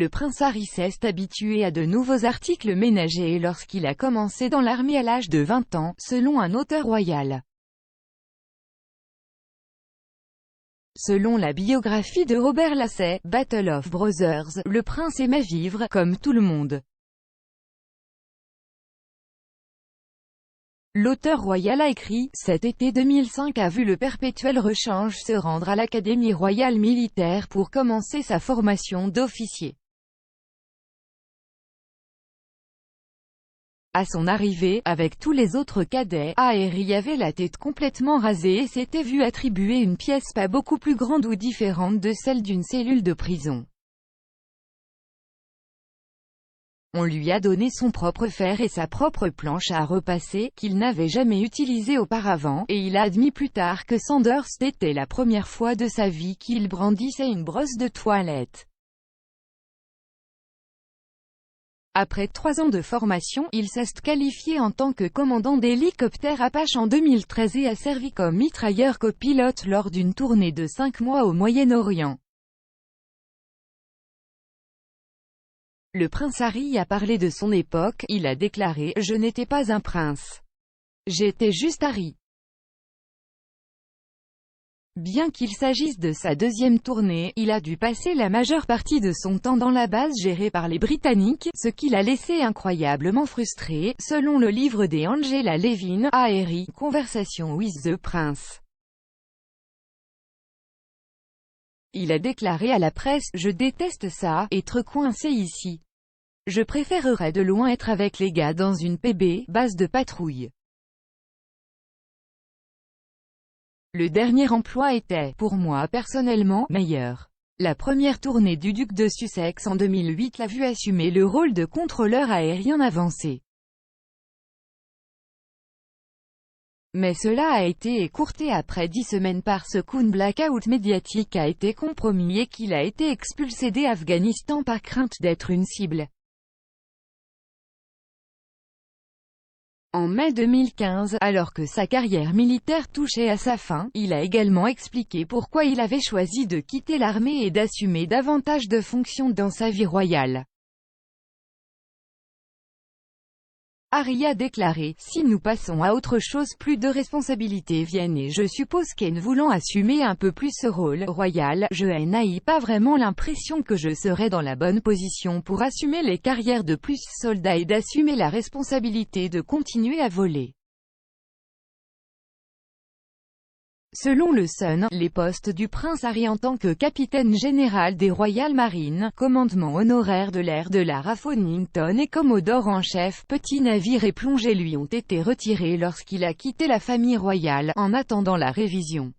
Le prince Harry s'est habitué à de nouveaux articles ménagers lorsqu'il a commencé dans l'armée à l'âge de 20 ans, selon un auteur royal. Selon la biographie de Robert Lassay, Battle of Brothers, le prince aimait vivre, comme tout le monde. L'auteur royal a écrit « Cet été 2005 a vu le perpétuel rechange se rendre à l'Académie royale militaire pour commencer sa formation d'officier. À son arrivée, avec tous les autres cadets, Harry avait la tête complètement rasée et s'était vu attribuer une pièce pas beaucoup plus grande ou différente de celle d'une cellule de prison. On lui a donné son propre fer et sa propre planche à repasser, qu'il n'avait jamais utilisé auparavant, et il a admis plus tard que Sanders était la première fois de sa vie qu'il brandissait une brosse de toilette. Après 3 ans de formation, il s'est qualifié en tant que commandant d'hélicoptère Apache en 2013 et a servi comme mitrailleur copilote lors d'une tournée de 5 mois au Moyen-Orient. Le prince Harry a parlé de son époque, il a déclaré « Je n'étais pas un prince. J'étais juste Harry ». Bien qu'il s'agisse de sa deuxième tournée, il a dû passer la majeure partie de son temps dans la base gérée par les Britanniques, ce qui l'a laissé incroyablement frustré, selon le livre d'Angela Levin, Harry, Conversation with the Prince. Il a déclaré à la presse « Je déteste ça, être coincé ici. Je préférerais de loin être avec les gars dans une PB, base de patrouille. » Le dernier emploi était, pour moi personnellement, meilleur. La première tournée du duc de Sussex en 2008 l'a vu assumer le rôle de contrôleur aérien avancé. Mais cela a été écourté après 10 semaines parce qu'un blackout médiatique a été compromis et qu'il a été expulsé d'Afghanistan par crainte d'être une cible. En mai 2015, alors que sa carrière militaire touchait à sa fin, il a également expliqué pourquoi il avait choisi de quitter l'armée et d'assumer davantage de fonctions dans sa vie royale. Harry a déclaré « Si nous passons à autre chose, plus de responsabilités viennent et je suppose qu'en voulant assumer un peu plus ce rôle royal, je n'ai pas vraiment l'impression que je serai dans la bonne position pour assumer les carrières de plus soldats et d'assumer la responsabilité de continuer à voler. » Selon le Sun, les postes du prince Harry en tant que capitaine général des Royal Marines, commandement honoraire de l'air de la RAF Wellington et commodore en chef, petit navire et plongée lui ont été retirés lorsqu'il a quitté la famille royale, en attendant la révision.